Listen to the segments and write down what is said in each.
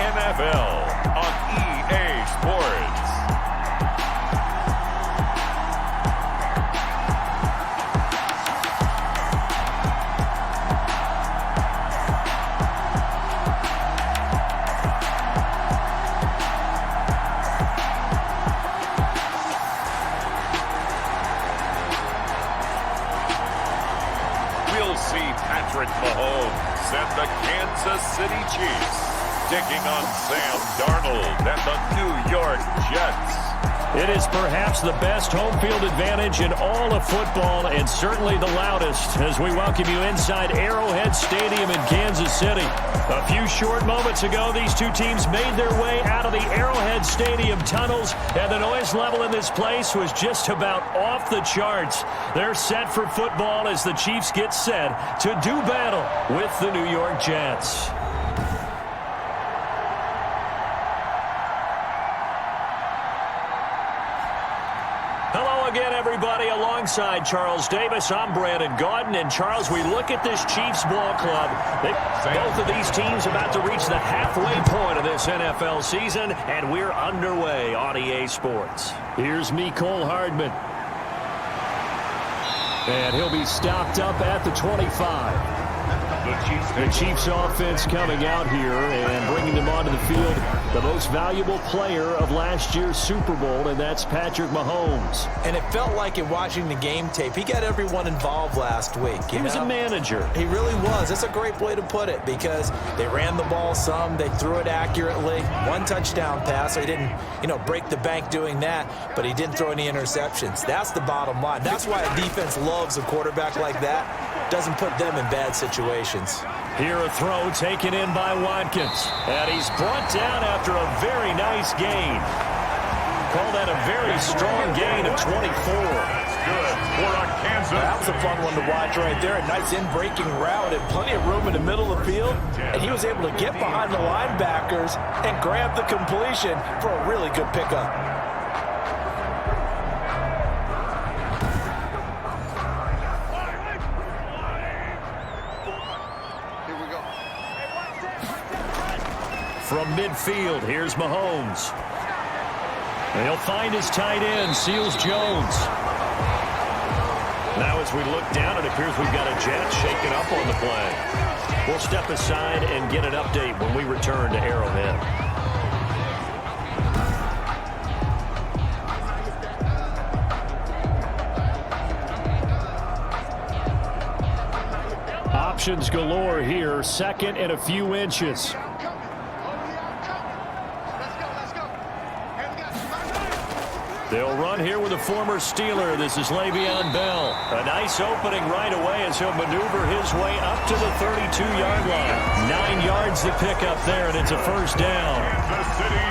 NFL on EA Sports. We'll see Patrick Mahomes and the Kansas City Chiefs taking on Sam Darnold and the New York Jets. It is perhaps the best home field advantage in all of football, and certainly the loudest, as we welcome you inside Arrowhead Stadium in Kansas City. A few short moments ago, these two teams made their way out of the Arrowhead Stadium tunnels, and the noise level in this place was just about off the charts. They're set for football as the Chiefs get set to do battle with the New York Jets. Hello again, everybody. Alongside Charles Davis, I'm Brandon Gaudin. And, Charles, we look at this Chiefs ball club. Both of these teams about to reach the halfway point of this NFL season, and we're underway on EA Sports. Here's Mecole Hardman. And he'll be stopped up at the 25. The Chiefs offense coming out here and bringing them onto the field. The most valuable player of last year's Super Bowl, and that's Patrick Mahomes. And it felt like in watching the game tape, he got everyone involved last week. He was a manager. He really was. That's a great way to put it, because they ran the ball some, they threw it accurately. One touchdown pass. So he didn't, break the bank doing that, but he didn't throw any interceptions. That's the bottom line. That's why a defense loves a quarterback like that. Doesn't put them in bad situations. Here a throw taken in by Watkins. And he's brought down after a very nice gain. Call that a very strong gain of 24. That's good for a Kansas. That was a fun one to watch right there. A nice in-breaking route and plenty of room in the middle of the field. And he was able to get behind the linebackers and grab the completion for a really good pickup. From midfield, here's Mahomes. And he'll find his tight end, Seals Jones. Now as we look down, it appears we've got a Jet shaken up on the play. We'll step aside and get an update when we return to Arrowhead. Options galore here, second and a few inches. They'll run here with a former Steeler. This is Le'Veon Bell. A nice opening right away as he'll maneuver his way up to the 32-yard line. 9 yards to pick up there, and it's a first down.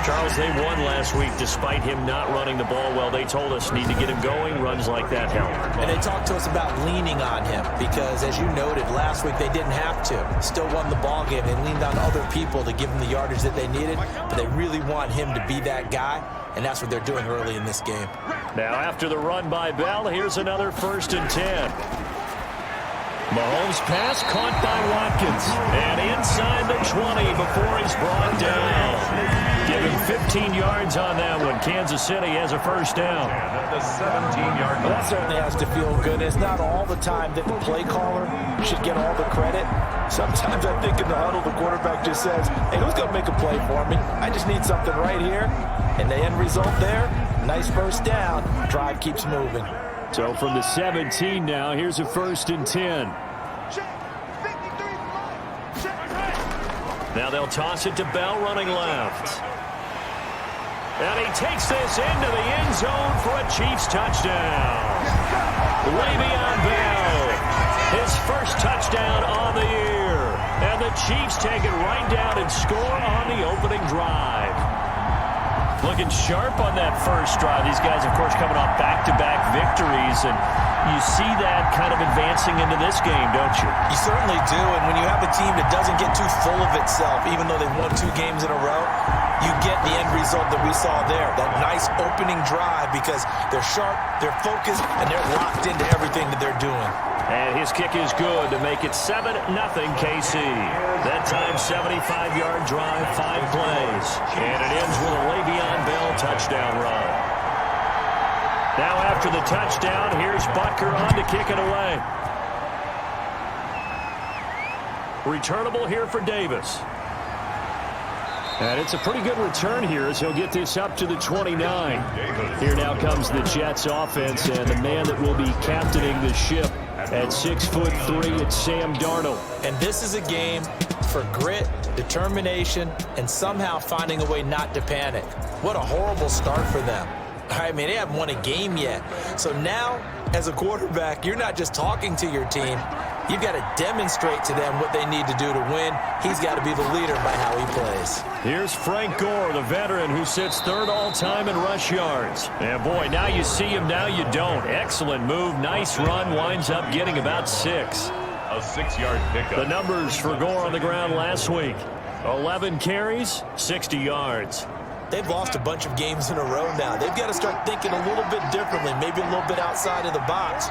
Charles, they won last week despite him not running the ball well. They told us need to get him going. Runs like that help. And they talked to us about leaning on him because, as you noted, last week they didn't have to. Still won the ball game. They leaned on other people to give them the yardage that they needed, but they really want him to be that guy. And that's what they're doing early in this game. Now after the run by Bell, here's another 1st and 10. Mahomes' pass caught by Watkins. And inside the 20 before he's brought down. Give him 15 yards on that one. Kansas City has a first down. The 17-yard line. Well, that certainly has to feel good. It's not all the time that the play caller should get all the credit. Sometimes I think in the huddle, the quarterback just says, hey, who's going to make a play for me? I just need something right here. And the end result there, nice first down. Drive keeps moving. So from the 17 now, here's a 1st and 10. Now they'll toss it to Bell running left. And he takes this into the end zone for a Chiefs touchdown. Le'Veon Bell, his first touchdown on the year. And the Chiefs take it right down and score on the opening drive. Looking sharp on that first drive. These guys, of course, coming off back-to-back victories, and you see that kind of advancing into this game, don't you? You certainly do, and when you have a team that doesn't get too full of itself, even though they've won 2 games in a row, you get the end result that we saw there. That nice opening drive because they're sharp, they're focused, and they're locked into everything that they're doing. And his kick is good to make it 7-0 KC. That time 75-yard drive, 5 plays. And it ends with a Le'Veon Bell touchdown run. Now after the touchdown, here's Butker on to kick it away. Returnable here for Davis. And it's a pretty good return here as he'll get this up to the 29. Here now comes the Jets offense and the man that will be captaining the ship at 6'3", it's Sam Darnold. And this is a game for grit, determination, and somehow finding a way not to panic. What a horrible start for them. I mean, they haven't won a game yet. So now, as a quarterback, you're not just talking to your team. You've got to demonstrate to them what they need to do to win. He's got to be the leader by how he plays. Here's Frank Gore, the veteran who sits third all-time in rush yards. And boy, now you see him, now you don't. Excellent move, nice run, winds up getting about 6. A 6-yard pickup. The numbers for Gore on the ground last week. 11 carries, 60 yards. They've lost a bunch of games in a row now. They've got to start thinking a little bit differently, maybe a little bit outside of the box.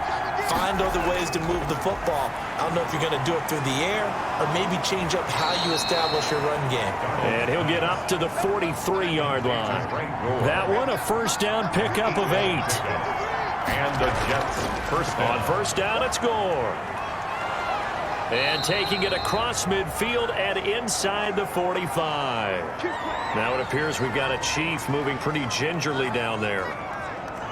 Find other ways to move the football. I don't know if you're going to do it through the air or maybe change up how you establish your run game. And he'll get up to the 43-yard line. That one, a first down pickup of 8. And the Jets first down. On first down, it's Gore. And taking it across midfield and inside the 45. Now it appears we've got a Chief moving pretty gingerly down there.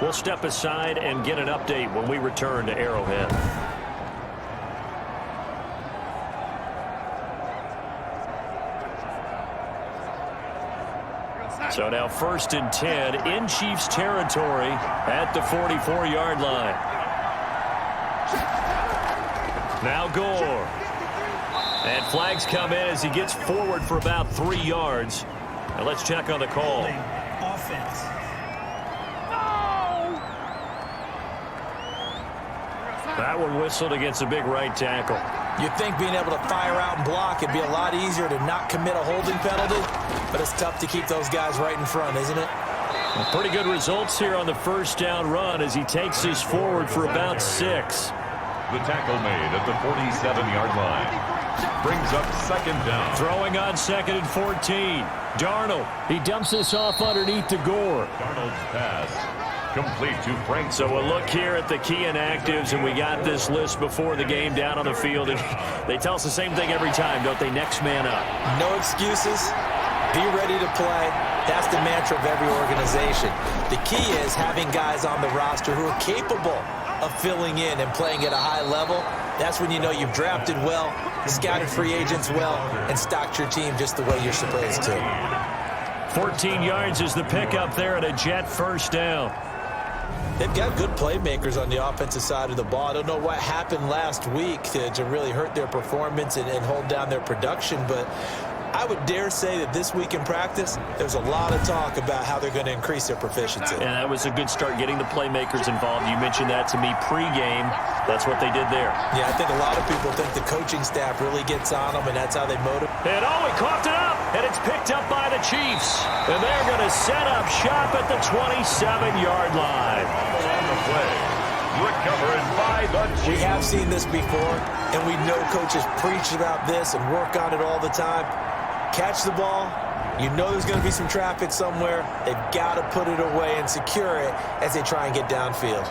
We'll step aside and get an update when we return to Arrowhead. So now 1st and 10 in Chiefs territory at the 44-yard line. Now Gore. And flags come in as he gets forward for about 3 yards. Now let's check on the call. Offense. That one whistled against a big right tackle. You'd think being able to fire out and block it'd be a lot easier to not commit a holding penalty, but it's tough to keep those guys right in front, isn't it? Well, pretty good results here on the first down run as he takes this forward for about 6. The tackle made at the 47-yard line. Brings up 2nd down. Throwing on 2nd and 14. Darnold. He dumps this off underneath to Gore. Darnold's pass complete to Frank. So we'll look here at the key inactives, and we got this list before the game down on the field. And they tell us the same thing every time, don't they? Next man up. No excuses. Be ready to play. That's the mantra of every organization. The key is having guys on the roster who are capable of filling in and playing at a high level. That's when you know you've drafted well, scouted free agents well, and stocked your team just the way you're supposed to. 14 yards is the pickup there at a Jet first down. They've got good playmakers on the offensive side of the ball. I don't know what happened last week to really hurt their performance and hold down their production, but I would dare say that this week in practice, there's a lot of talk about how they're going to increase their proficiency. And that was a good start, getting the playmakers involved. You mentioned that to me pregame. That's what they did there. Yeah, I think a lot of people think the coaching staff really gets on them, and that's how they motivate. And he coughed it up, and it's picked up by the Chiefs. And they're going to set up shop at the 27-yard line. On the play. Recovered by the Chiefs. We have seen this before, and we know coaches preach about this and work on it all the time. Catch the ball. You know there's going to be some traffic somewhere. They've got to put it away and secure it as they try and get downfield.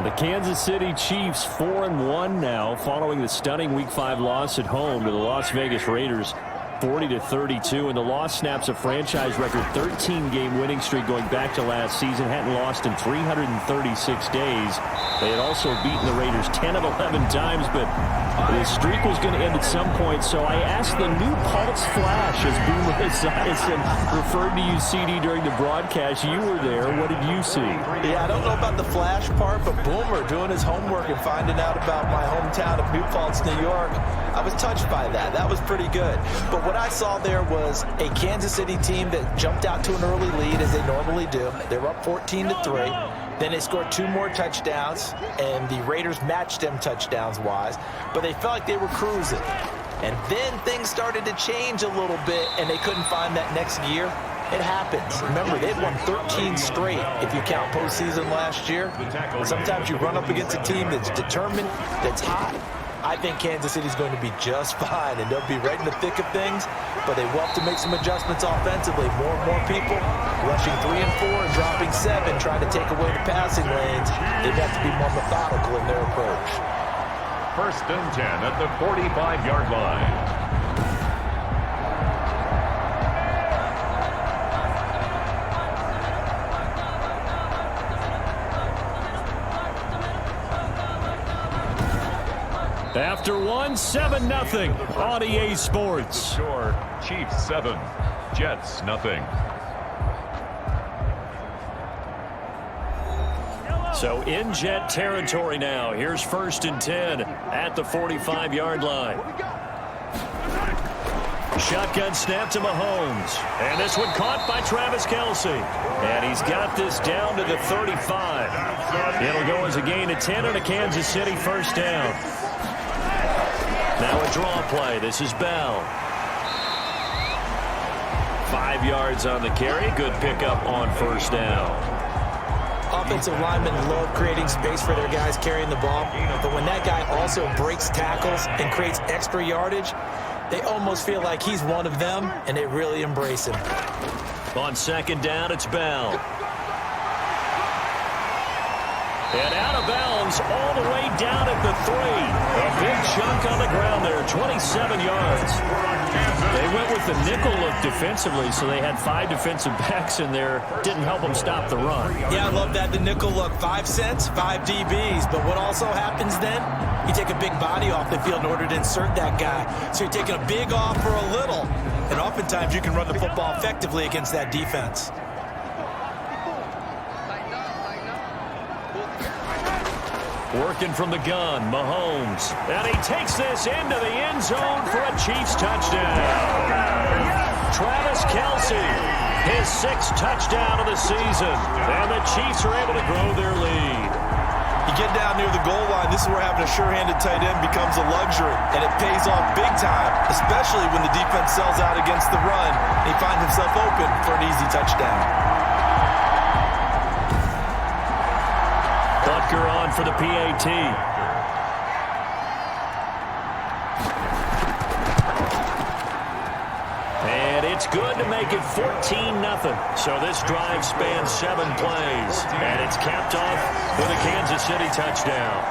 The Kansas City Chiefs 4-1 now following the stunning Week 5 loss at home to the Las Vegas Raiders. 40-32, and the loss snaps a franchise record 13-game winning streak going back to last season. Hadn't lost in 336 days. They had also beaten the Raiders 10 of 11 times, but the streak was going to end at some point. So I asked the new Pulse Flash, as Boomer Esiason referred to you, CD, during the broadcast. You were there. What did you see? Yeah, I don't know about the Flash part, but Boomer doing his homework and finding out about my hometown of New Paltz, New York. I was touched by that. That was pretty good. But what I saw there was a Kansas City team that jumped out to an early lead, as they normally do. They were up 14-3. Then they scored 2 more touchdowns, and the Raiders matched them touchdowns-wise. But they felt like they were cruising. And then things started to change a little bit, and they couldn't find that next gear. It happens. Remember, they'd won 13 straight if you count postseason last year. Sometimes you run up against a team that's determined, that's hot. I think Kansas City's going to be just fine, and they'll be right in the thick of things, but they will have to make some adjustments offensively. More and more people rushing 3 and 4 and dropping 7, trying to take away the passing lanes. They've got to be more methodical in their approach. 1st and 10 at the 45-yard line. After one, 7-0 on EA Sports. Score, Chiefs 7, Jets nothing. So in Jet territory now. Here's 1st and 10 at the 45-yard line. Shotgun snap to Mahomes. And this one caught by Travis Kelce. And he's got this down to the 35. It'll go as a gain of 10 on a Kansas City 1st down. Now a draw play. This is Bell. 5 yards on the carry. Good pickup on 1st down. Offensive linemen love creating space for their guys carrying the ball. But when that guy also breaks tackles and creates extra yardage, they almost feel like he's one of them, and they really embrace him. On 2nd down, it's Bell. And out of bounds all the way down at the 3. A big chunk on the ground there, 27 yards. They went with the nickel look defensively, so they had 5 defensive backs in there. Didn't help them stop the run. Yeah, I love that, the nickel look. 5 cents, 5 DBs. But what also happens then? You take a big body off the field in order to insert that guy. So you're taking a big off for a little. And oftentimes you can run the football effectively against that defense. Working from the gun, Mahomes. And he takes this into the end zone for a Chiefs touchdown. Travis Kelce, his 6th touchdown of the season. And the Chiefs are able to grow their lead. You get down near the goal line, this is where having a sure-handed tight end becomes a luxury. And it pays off big time, especially when the defense sells out against the run. And he finds himself open for an easy touchdown. Butker on for the PAT. And it's good to make it 14-0. So this drive spans 7 plays. And it's capped off with a Kansas City touchdown.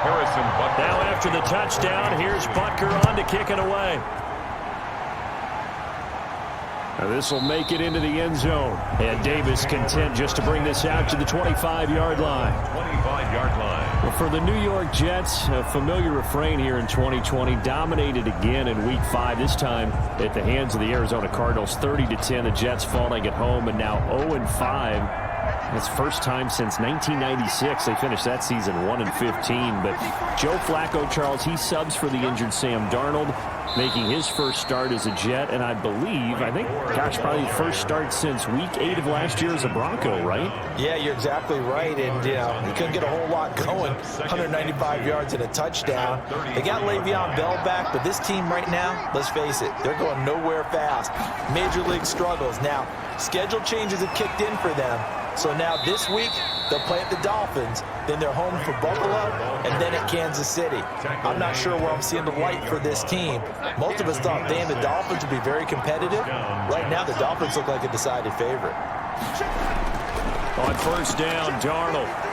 Harrison Butker. Now after the touchdown, here's Butker on to kick it away. This will make it into the end zone. And Davis content just to bring this out to the 25-yard line. 25-yard line. Well, for the New York Jets, a familiar refrain here in 2020, dominated again in Week 5, this time at the hands of the Arizona Cardinals. 30-10, the Jets falling at home, and now 0-5. It's first time since 1996 they finished that season 1-15. But Joe Flacco, Charles, he subs for the injured Sam Darnold, making his first start as a Jet, and I think, probably first start since Week 8 of last year as a Bronco, right? Yeah, you're exactly right, and he couldn't get a whole lot going. 195 yards and a touchdown. They got Le'Veon Bell back, but this team right now, let's face it, they're going nowhere fast. Major league struggles. Now, schedule changes have kicked in for them. So now this week, they'll play at the Dolphins, then they're home for Buffalo, and then at Kansas City. I'm not sure where I'm seeing the light for this team. Most of us thought they and the Dolphins would be very competitive. Right now, the Dolphins look like a decided favorite. On 1st down, Darnold.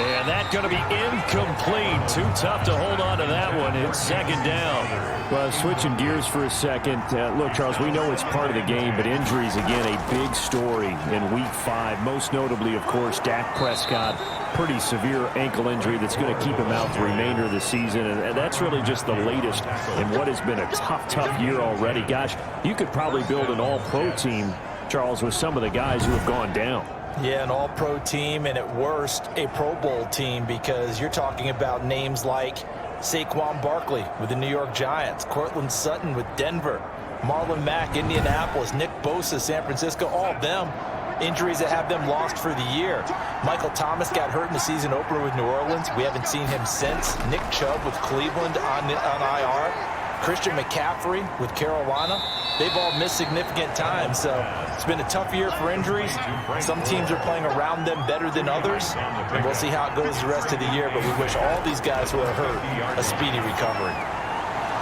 And that's going to be incomplete. Too tough to hold on to that one. It's 2nd down. Well, switching gears for a second. Look, Charles, we know it's part of the game, but injuries, again, a big story in Week 5. Most notably, of course, Dak Prescott. Pretty severe ankle injury that's going to keep him out the remainder of the season. And that's really just the latest in what has been a tough year already. Gosh, you could probably build an all-pro team, Charles, with some of the guys who have gone down. Yeah, an all-pro team, and at worst, a Pro Bowl team, because you're talking about names like Saquon Barkley with the New York Giants, Cortland Sutton with Denver, Marlon Mack, Indianapolis, Nick Bosa, San Francisco, all of them injuries that have them lost for the year. Michael Thomas got hurt in the season opener with New Orleans. We haven't seen him since. Nick Chubb with Cleveland on IR. Christian McCaffrey with Carolina. They've all missed significant time, so it's been a tough year for injuries. Some teams are playing around them better than others, and we'll see how it goes the rest of the year, but we wish all these guys who are hurt a speedy recovery.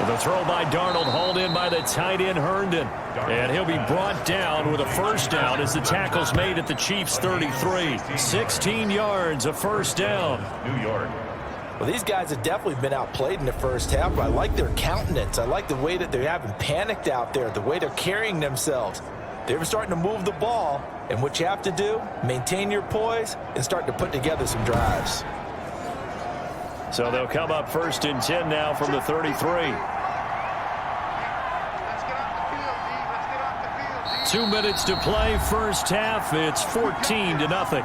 The throw by Darnold, hauled in by the tight end Herndon. And he'll be brought down with a first down as the tackle's made at the Chiefs' 33. 16 yards, a first down. New York. Well, these guys have definitely been outplayed in the first half, but I like their countenance. I like the way that they haven't panicked out there, the way they're carrying themselves. They're starting to move the ball, and what you have to do, maintain your poise and start to put together some drives. So they'll come up 1st and 10 now from the 33. 2 minutes to play, first half. It's 14-0.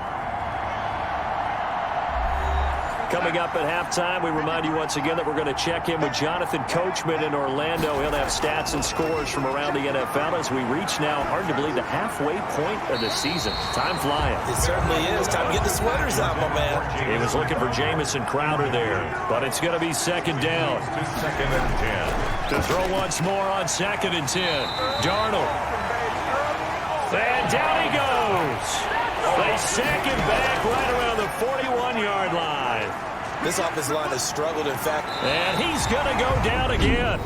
Coming up at halftime, we remind you once again that we're going to check in with Jonathan Coachman in Orlando. He'll have stats and scores from around the NFL as we reach now, hard to believe, the halfway point of the season. Time flying. It certainly is. Time to get the sweaters out, my man. He was looking for Jamison Crowder there, but it's going to be second down. 2nd and 10. To throw once more on 2nd and 10. Darnold. And down he goes. They sack him back right around the 41-yard line. This offensive line has struggled, in fact. And he's going to go down again.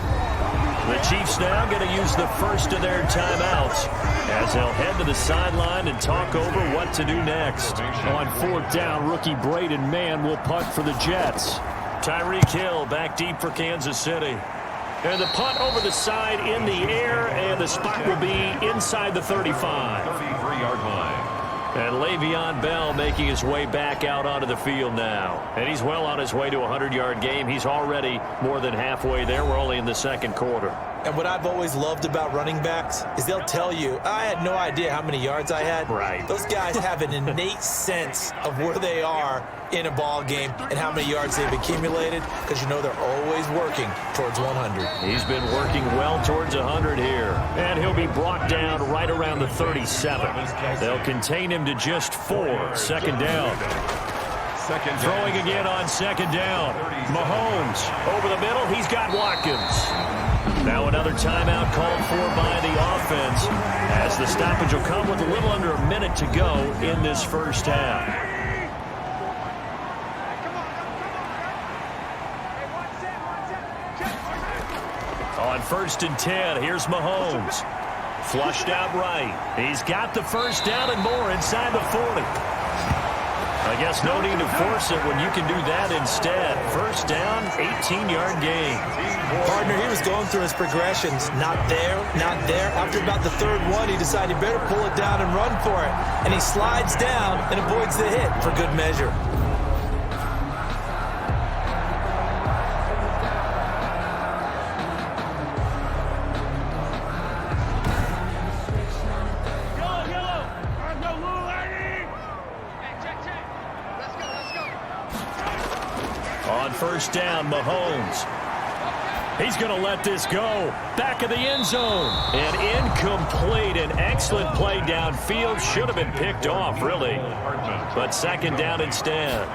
The Chiefs now going to use the first of their timeouts as they'll head to the sideline and talk over what to do next. On 4th down, rookie Braden Mann will punt for the Jets. Tyreek Hill back deep for Kansas City. And the punt over the side in the air, and the spot will be inside the 35. 33-yard line. And Le'Veon Bell making his way back out onto the field now. And he's well on his way to a 100-yard game. He's already more than halfway there. We're only in the second quarter. And what I've always loved about running backs is they'll tell you, I had no idea how many yards I had. Right. Those guys have an innate sense of where they are in a ball game and how many yards they've accumulated, because you know they're always working towards 100. He's been working well towards 100 here. And he'll be brought down right around the 37. They'll contain him to just 4. Second down. Throwing again on second down. Mahomes over the middle. He's got Watkins. Now another timeout called for by the offense as the stoppage will come with a little under a minute to go in this first half. On 1st and 10, here's Mahomes. Flushed out right. He's got the first down and more inside the 40. I guess no need to force it when you can do that instead. First down, 18-yard gain. Partner, he was going through his progressions. Not there, not there. After about the 3rd one, he decided he better pull it down and run for it. And he slides down and avoids the hit for good measure. On 1st down, Mahomes. He's going to let this go. Back of the end zone. And incomplete. An excellent play downfield. Should have been picked off, really. But second down instead.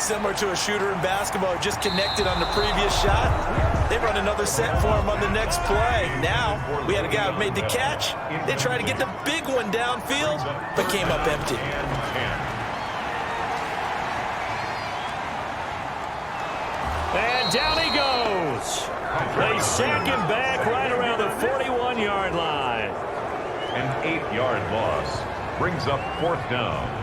Similar to a shooter in basketball, just connected on the previous shot. They run another set for him on the next play. Now, we had a guy who made the catch. They tried to get the big one downfield, but came up empty. And down he goes. They sack him back right around the 41-yard line. An 8-yard loss brings up 4th down.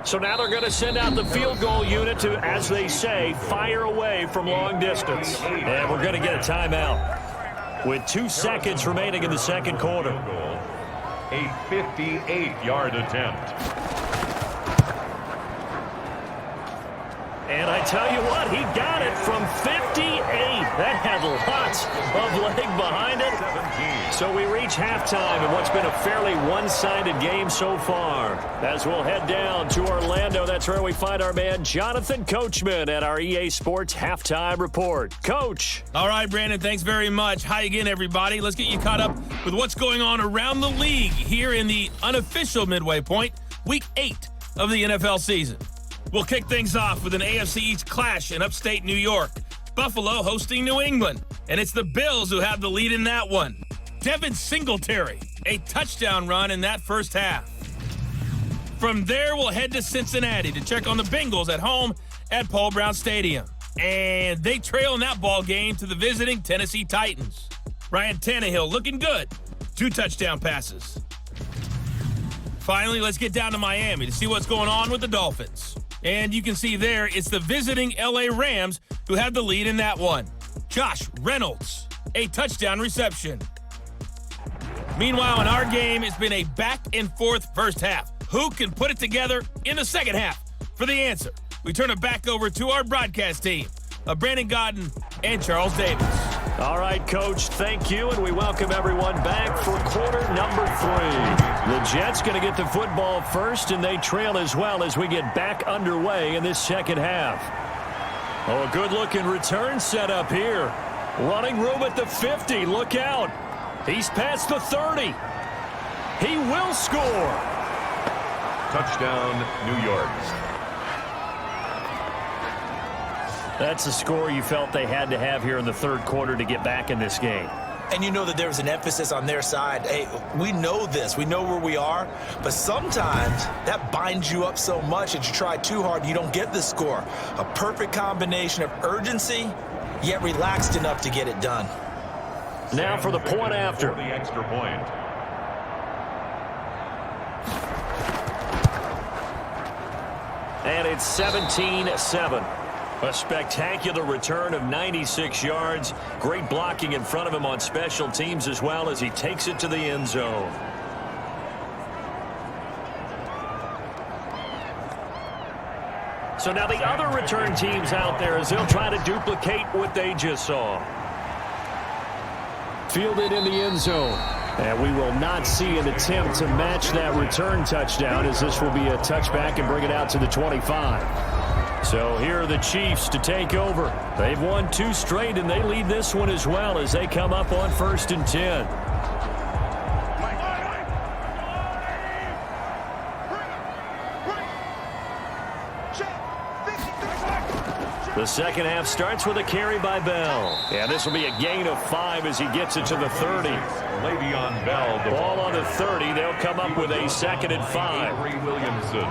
So now they're going to send out the field goal unit to, as they say, fire away from long distance. And we're going to get a timeout with 2 seconds remaining in the second quarter. A 58-yard attempt. And I tell you what, he got it from 50. That had lots of leg behind it. So we reach halftime in what's been a fairly one-sided game so far. As we'll head down to Orlando, that's where we find our man Jonathan Coachman at our EA Sports Halftime Report. Coach. All right, Brandon, thanks very much. Hi again, everybody. Let's get you caught up with what's going on around the league here in the unofficial midway point, Week 8 of the NFL season. We'll kick things off with an AFC East clash in upstate New York. Buffalo hosting New England, and it's the Bills who have the lead in that one. Devin Singletary, a touchdown run in that first half. From there, we'll head to Cincinnati to check on the Bengals at home at Paul Brown Stadium. And they trail in that ball game to the visiting Tennessee Titans. Ryan Tannehill looking good. 2 touchdown passes. Finally, let's get down to Miami to see what's going on with the Dolphins. And you can see there, it's the visiting LA Rams who have the lead in that one. Josh Reynolds, a touchdown reception. Meanwhile, in our game, it's been a back-and-forth first half. Who can put it together in the second half? For the answer, we turn it back over to our broadcast team of Brandon Godden and Charles Davis. All right, Coach, thank you, and we welcome everyone back for quarter number 3. The Jets going to get the football first, and they trail as well as we get back underway in this second half. Oh, a good-looking return set up here. Running room at the 50. Look out. He's past the 30. He will score. Touchdown, New York. That's a score you felt they had to have here in the third quarter to get back in this game. And you know that there was an emphasis on their side. Hey, we know this. We know where we are. But sometimes that binds you up so much that you try too hard, you don't get the score. A perfect combination of urgency, yet relaxed enough to get it done. Now for the point after. For the extra point. And it's 17-7. A spectacular return of 96 yards. Great blocking in front of him on special teams as well as he takes it to the end zone. So now the other return teams out there as they'll try to duplicate what they just saw. Fielded in the end zone. And we will not see an attempt to match that return touchdown as this will be a touchback and bring it out to the 25. So here are the Chiefs to take over. They've won 2 straight, and they lead this one as well as they come up on 1st and 10. The second half starts with a carry by Bell. And this will be a gain of 5 as he gets it to the 30. Le'Veon Bell. The ball on the 30. They'll come up with a 2nd and 5. Avery Williamson.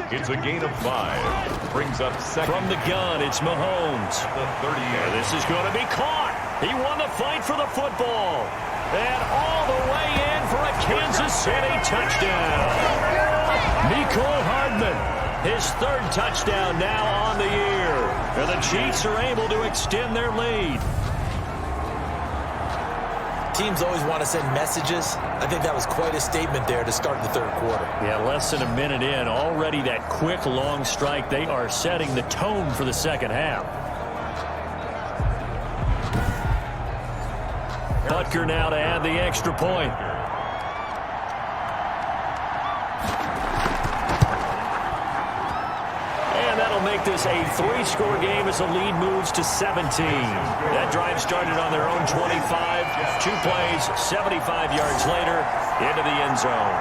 It's a gain of 5. Brings up second. From the gun, it's Mahomes. The 30. And this is going to be caught. He won the fight for the football. And all the way in for a Kansas City touchdown. Mecole Hardman, his 3rd touchdown now on the year. And the Chiefs are able to extend their lead. Teams always want to send messages. I think that was quite a statement there to start the third quarter. Yeah, less than a minute in. Already that quick, long strike. They are setting the tone for the second half. Butker now to add the extra point. And that'll make this a 3-score game as the lead moves to 17. That drive started on their own 25. 2 plays, 75 yards later, into the end zone.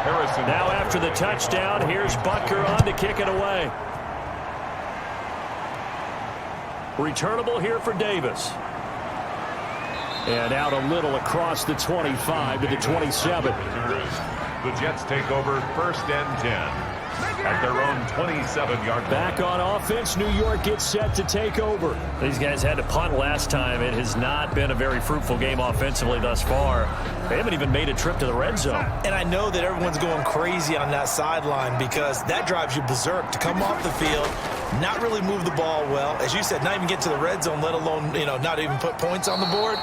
Harrison. Now after the touchdown, here's Butker on to kick it away. Returnable here for Davis. And out a little across the 25 to the 27. The Jets take over 1st and 10 at their own 27-yard line. Back on offense, New York gets set to take over. These guys had to punt last time. It has not been a very fruitful game offensively thus far. They haven't even made a trip to the red zone. And I know that everyone's going crazy on that sideline because that drives you berserk to come off the field, not really move the ball well. As you said, not even get to the red zone, let alone, not even put points on the board.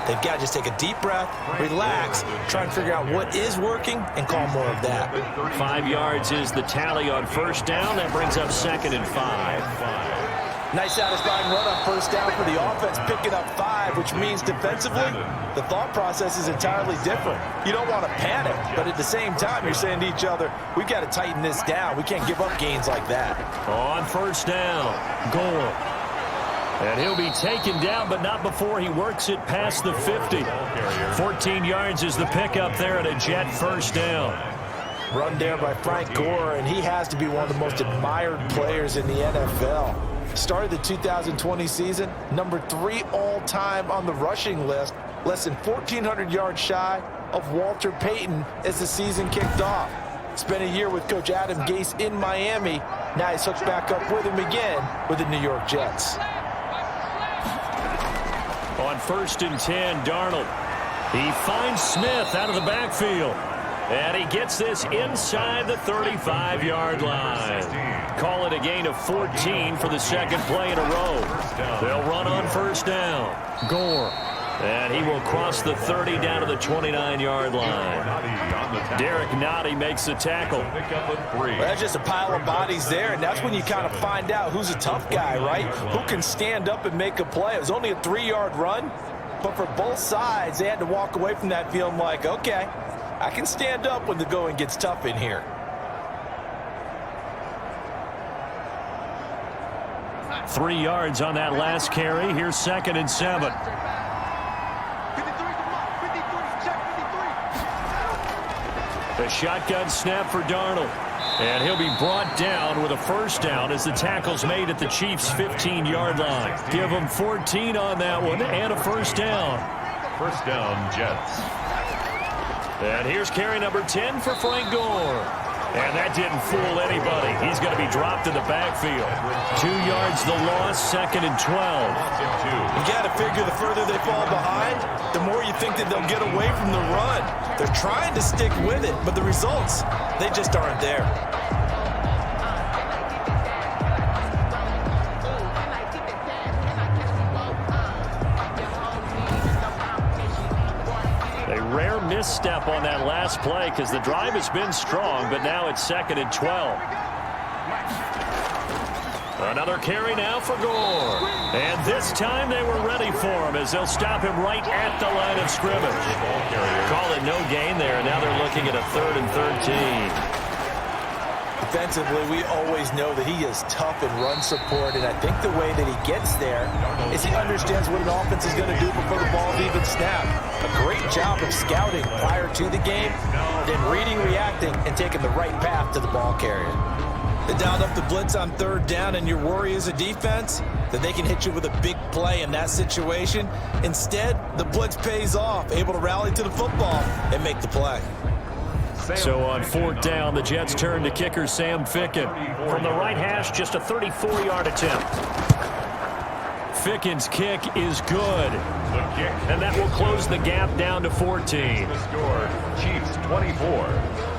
They've got to just take a deep breath, relax, try and figure out what is working, and call more of that. 5 yards is the tally on first down. That brings up 2nd and 5. Nice satisfying run on first down for the offense, picking up 5, which means defensively, the thought process is entirely different. You don't want to panic, but at the same time, you're saying to each other, we've got to tighten this down. We can't give up gains like that. On first down, Gore. And he'll be taken down, but not before he works it past the 50. 14 yards is the pickup there at a Jet first down. Run there by Frank Gore, and he has to be one of the most admired players in the NFL. Started the 2020 season, number 3 all-time on the rushing list, less than 1,400 yards shy of Walter Payton as the season kicked off. Spent a year with Coach Adam Gase in Miami. Now he's hooked back up with him again with the New York Jets. On 1st and 10, Darnold. He finds Smith out of the backfield. And he gets this inside the 35-yard line. Call it a gain of 14 for the second play in a row. They'll run on first down. Gore. And he will cross the 30 down to the 29-yard line. Derek Nottie makes the tackle. Well, that's just a pile of bodies there, and that's when you kind of find out who's a tough guy, right? Who can stand up and make a play. It was only a 3-yard run, but for both sides, they had to walk away from that feeling like, okay, I can stand up when the going gets tough in here. Three yards on that last carry. Here's 2nd and 7. The shotgun snap for Darnold. And he'll be brought down with a first down as the tackle's made at the Chiefs' 15-yard line. Give them 14 on that one and a first down. First down, Jets. And here's carry number 10 for Frank Gore. And that didn't fool anybody. He's going to be dropped in the backfield. 2 yards the loss, 2nd and 12. You got to figure the further they fall behind, the more you think that they'll get away from the run. They're trying to stick with it, but the results, they just aren't there. Rare misstep on that last play because the drive has been strong, but now it's 2nd and 12. Another carry now for Gore. And this time they were ready for him as they'll stop him right at the line of scrimmage. Call it no gain there, and now they're looking at a 3rd and 13. Defensively, we always know that he is tough in run support, and I think the way that he gets there is he understands what an offense is going to do before the ball's even snapped. A great job of scouting prior to the game, then reading, reacting, and taking the right path to the ball carrier. They dialed up the blitz on 3rd down, and your worry as a defense that they can hit you with a big play in that situation. Instead, the blitz pays off, able to rally to the football and make the play. So on 4th down, the Jets turn to kicker Sam Ficken. From the right hash, just a 34-yard attempt. Ficken's kick is good. And that will close the gap down to 14. The score, Chiefs 24,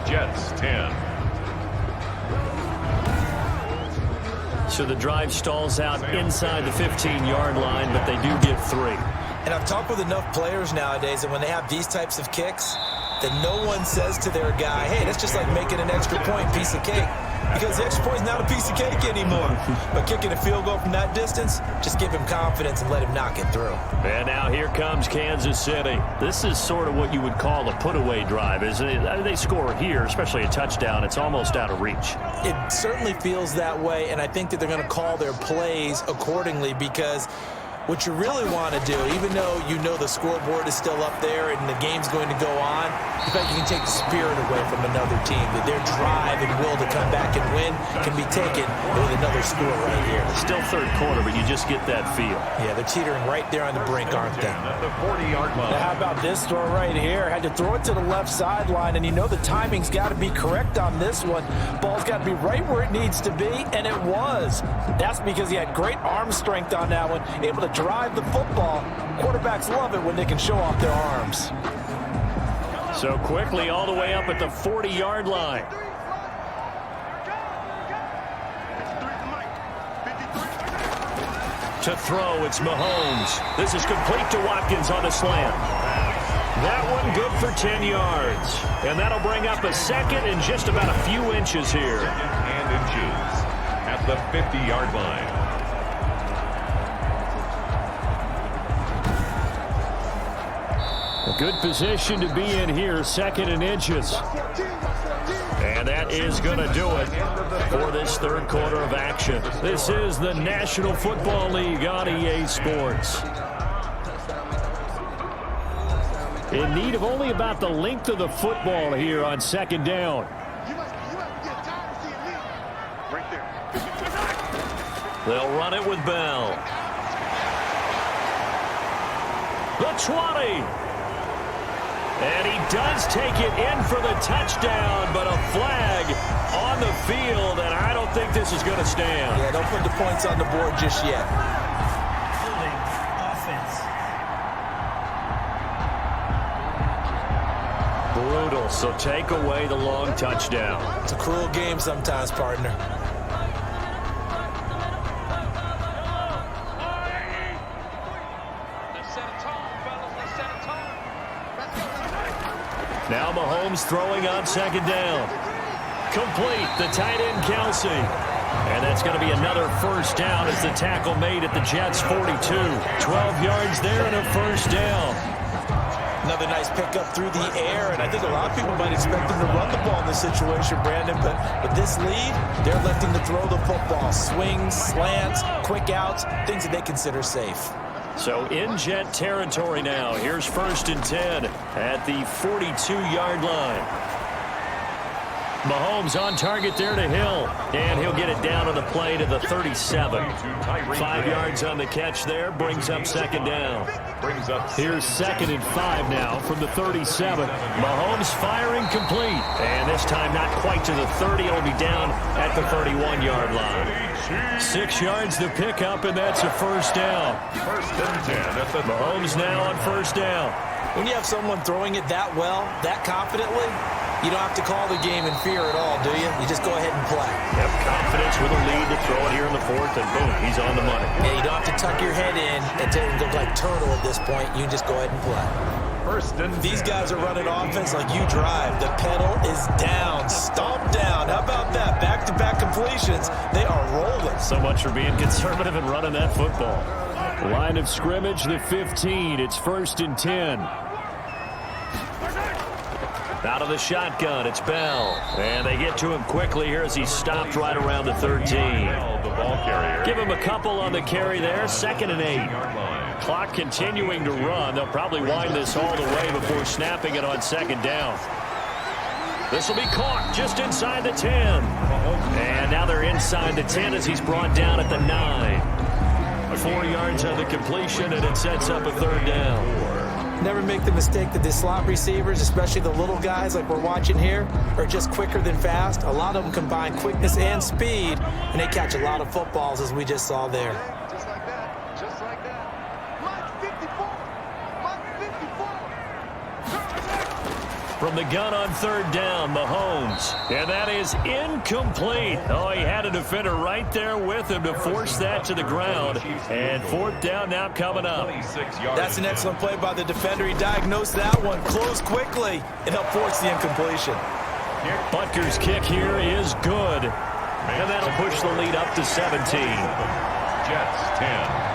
Jets 10. So the drive stalls out inside the 15-yard line, but they do get 3. And I've talked with enough players nowadays that when they have these types of kicks, that no one says to their guy, hey, that's just like making an extra point piece of cake. Because the extra point is not a piece of cake anymore. But kicking a field goal from that distance, just give him confidence and let him knock it through. And now here comes Kansas City. This is sort of what you would call a put-away drive, isn't it? They score here, especially a touchdown. It's almost out of reach. It certainly feels that way, and I think that they're going to call their plays accordingly because what you really want to do, even though you know the scoreboard is still up there and the game's going to go on, in fact, you can take the spirit away from another team. That their drive and will to come back and win can be taken with another score right here. It's still 3rd quarter, but you just get that feel. Yeah, they're teetering right there on the brink, aren't they? At the 40-yard line. Now, how about this throw right here? Had to throw it to the left sideline, and you know the timing's got to be correct on this one. Ball's got to be right where it needs to be, and it was. That's because he had great arm strength on that one, able to drive the football. Quarterbacks love it when they can show off their arms. So quickly all the way up at the 40-yard line. To throw, it's Mahomes. This is complete to Watkins on the slant. That one good for 10 yards. And that'll bring up a second and just about a few inches here. And inches at the 50-yard line. A good position to be in here, second and inches. And that is going to do it for this third quarter of action. This is the National Football League on EA Sports. In need of only about the length of the football here on second down. They'll run it with Bell. The 20. And he does take it in for the touchdown, but a flag on the field, and I don't think this is going to stand. Yeah, don't put the points on the board just yet. Brutal, so take away the long touchdown. It's a cruel game sometimes, partner. Now Mahomes throwing on second down. Complete, the tight end Kelsey. And that's going to be another first down as the tackle made at the Jets' 42. 12 yards there and a first down. Another nice pickup through the air, and I think a lot of people might expect him to run the ball in this situation, Brandon, but with this lead, they're electing to throw the football. Swings, slants, quick outs, things that they consider safe. So in Jet territory now. Here's 1st and 10 at the 42-yard line. Mahomes on target there to Hill. And he'll get it down on the play to the 37. 5 yards on the catch there. Brings up second down. Here's 2nd and 5 now from the 37. Mahomes firing complete. And this time not quite to the 30. It'll be down at the 31-yard line. 6 yards to pick up, and that's a first down. 1st and 10 at the Mahomes now on first down. When you have someone throwing it that well, that confidently, you don't have to call the game in fear at all, do you? You just go ahead and play. Yep, confidence with a lead to throw it here in the 4th, and boom, he's on the money. Yeah, you don't have to tuck your head in and look like turtle at this point. You can just go ahead and play. 1st and 10. These guys are running offense like you drive. The pedal is down, stomp down. How about that? Back-to-back completions. They are rolling. So much for being conservative and running that football. Line of scrimmage, the 15. It's 1st and 10. Out of the shotgun, it's Bell. And they get to him quickly here as he stopped right around the 13. The ball carrier. Give him a couple on the carry there. 2nd and 8. Clock continuing to run. They'll probably wind this all the way before snapping it on 2nd down. This will be caught just inside the 10. And now they're inside the 10 as he's brought down at the 9. 4 yards on the completion, and it sets up a 3rd down. Never make the mistake that the slot receivers, especially the little guys like we're watching here, are just quicker than fast. A lot of them combine quickness and speed, and they catch a lot of footballs, as we just saw there. Just like that. Just like that. Mike 54. Mike 54. From the gun on 3rd down, Mahomes. And that is incomplete. Oh, he had a defender right there with him to force that to the ground. And 4th down now coming up. That's an excellent play by the defender. He diagnosed that one, closed quickly, and helped force the incompletion. Butker's kick here is good. And that'll push the lead up to 17. Jets 10.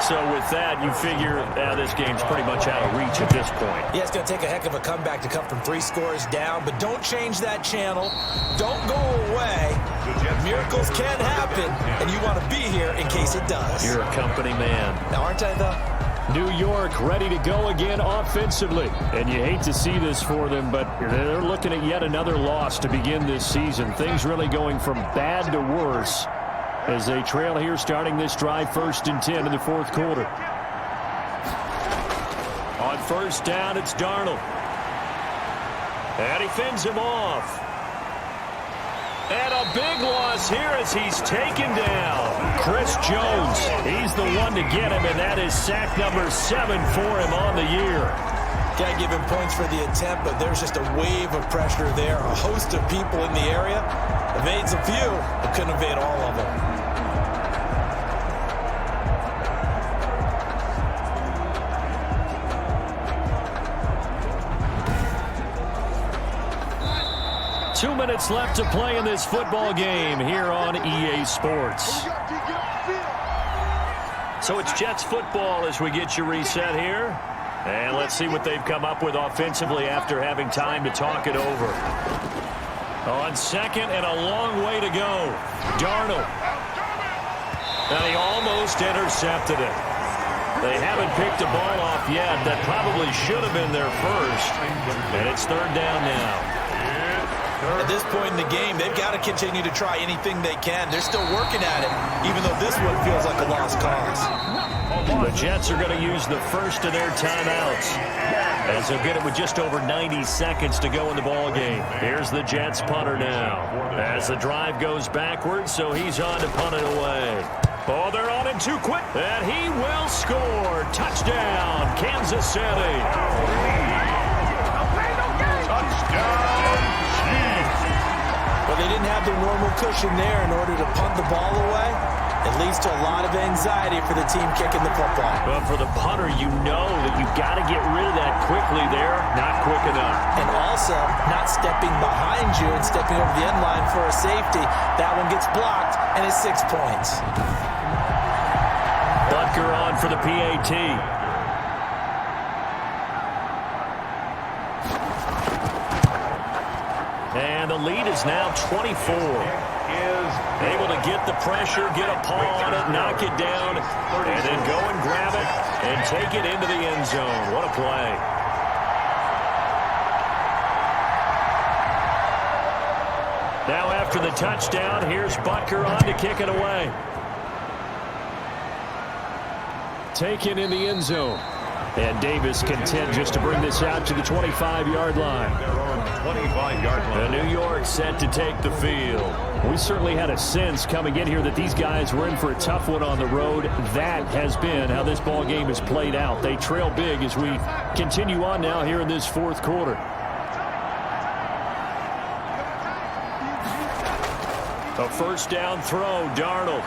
So with that, you figure this game's pretty much out of reach at this point. Yeah, it's going to take a heck of a comeback to come from 3 scores down, but don't change that channel. Don't go away. Miracles can happen, and you want to be here in case it does. You're a company man. Now, aren't I, though? New York ready to go again offensively. And you hate to see this for them, but they're looking at yet another loss to begin this season. Things really going from bad to worse as they trail here starting this drive 1st and 10 in the 4th quarter. On 1st down, it's Darnold. And he fends him off. And a big loss here as he's taken down. Chris Jones, he's the one to get him, and that is sack number 7 for him on the year. Got to give him points for the attempt, but there's just a wave of pressure there. A host of people in the area. Evades a few, but couldn't evade all of them. Two minutes left to play in this football game here on EA Sports. So it's Jets football as we get you reset here. And let's see what they've come up with offensively after having time to talk it over. On second and a long way to go. Darnold. And he almost intercepted it. They haven't picked a ball off yet. That probably should have been their first. And it's third down now. At this point in the game, they've got to continue to try anything they can. They're still working at it, even though this one feels like a lost cause. The Jets are going to use the first of their timeouts, as they'll get it with just over 90 seconds to go in the ball game. Here's the Jets punter now, as the drive goes backwards, so he's on to punt it away. Oh, they're on him too quick, and he will score. Touchdown, Kansas City. Well, they didn't have the normal cushion there in order to punt the ball away. It leads to a lot of anxiety for the team kicking the football. But for the punter, you know that you've got to get rid of that quickly there. Not quick enough. And also, not stepping behind you and stepping over the end line for a safety. That one gets blocked, and it's 6 points. Butker on for the PAT. And the lead is now 24. Able to get the pressure, get a paw on it, knock it down, and then go and grab it and take it into the end zone. What a play. Now after the touchdown, here's Butker on to kick it away. Taken in the end zone. And Davis content just to bring this out to the 25-yard line. They're on the 25-yard line. The New York set to take the field. We certainly had a sense coming in here that these guys were in for a tough one on the road. That has been how this ball game has played out. They trail big as we continue on now here in this fourth quarter. A first down throw, Darnold.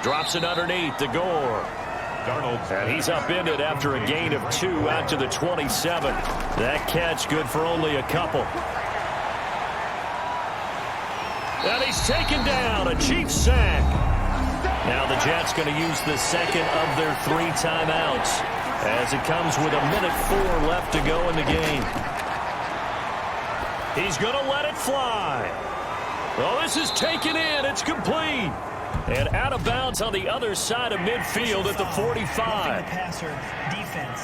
Drops it underneath to Gore. Darnold. And he's upended after a gain of 2 out to the 27. That catch good for only a couple. And he's taken down, a Chiefs sack. Now the Jets going to use the second of their 3 timeouts as it comes with 1:04 left to go in the game. He's going to let it fly. Well, this is taken in. It's complete. And out of bounds on the other side of midfield at the 45. Passer defense.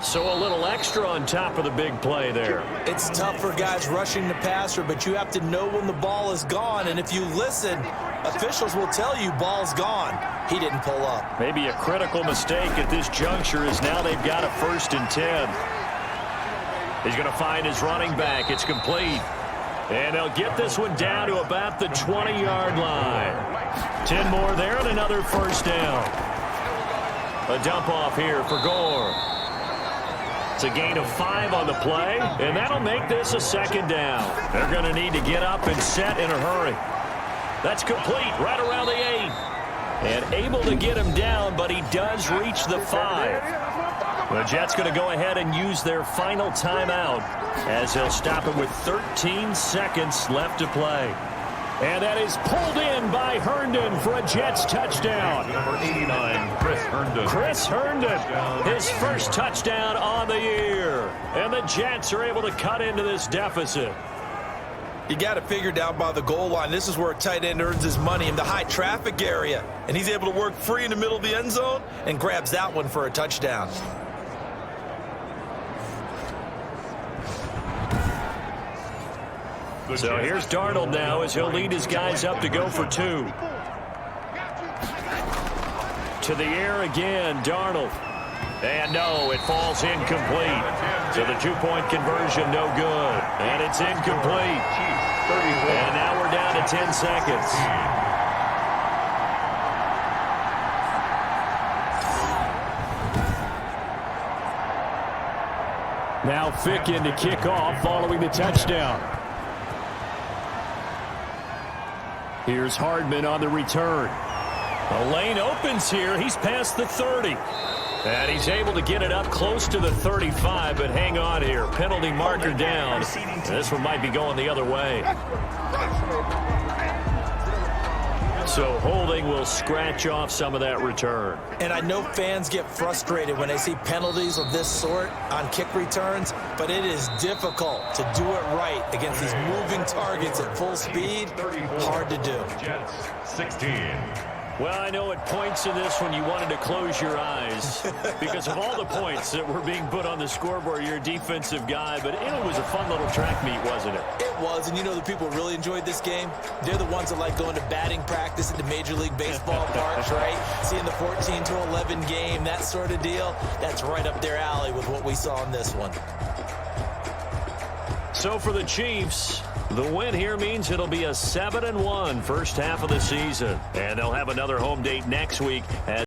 So a little extra on top of the big play there. It's tough for guys rushing the passer, but you have to know when the ball is gone. And if you listen, officials will tell you ball's gone. He didn't pull up. Maybe a critical mistake at this juncture is now they've got a 1st and 10. He's going to find his running back. It's complete. And they'll get this one down to about the 20-yard line. 10 more there and another first down. A dump off here for Gore. It's a gain of 5 on the play, and that'll make this a 2nd down. They're going to need to get up and set in a hurry. That's complete right around the 8. And able to get him down, but he does reach the 5. The Jets going to go ahead and use their final timeout as they'll stop it with 13 seconds left to play. And that is pulled in by Herndon for a Jets touchdown. Number 89, Chris Herndon. Chris Herndon, his first touchdown on the year. And the Jets are able to cut into this deficit. You got it figured out by the goal line. This is where a tight end earns his money, in the high traffic area. And he's able to work free in the middle of the end zone and grabs that one for a touchdown. So here's Darnold now as he'll lead his guys up to go for 2. To the air again, Darnold. And no, it falls incomplete. So the 2-point conversion no good. And it's incomplete. And now we're down to 10 seconds. Now Ficken to kick off following the touchdown. Here's Hardman on the return. The lane opens here. He's past the 30. And he's able to get it up close to the 35, but hang on here. Penalty marker down. This one might be going the other way. So holding will scratch off some of that return. And I know fans get frustrated when they see penalties of this sort on kick returns, but it is difficult to do it right against these moving targets at full speed. Hard to do. Jets, 16. Well, I know at points in this one you wanted to close your eyes because of all the points that were being put on the scoreboard. You're a defensive guy, but it was a fun little track meet, wasn't it? It was, and you know the people really enjoyed this game? They're the ones that like going to batting practice at the Major League Baseball parks, right? Seeing the 14-11 game, that sort of deal. That's right up their alley with what we saw in this one. So for the Chiefs, the win here means it'll be a 7-1 first half of the season. And they'll have another home date next week as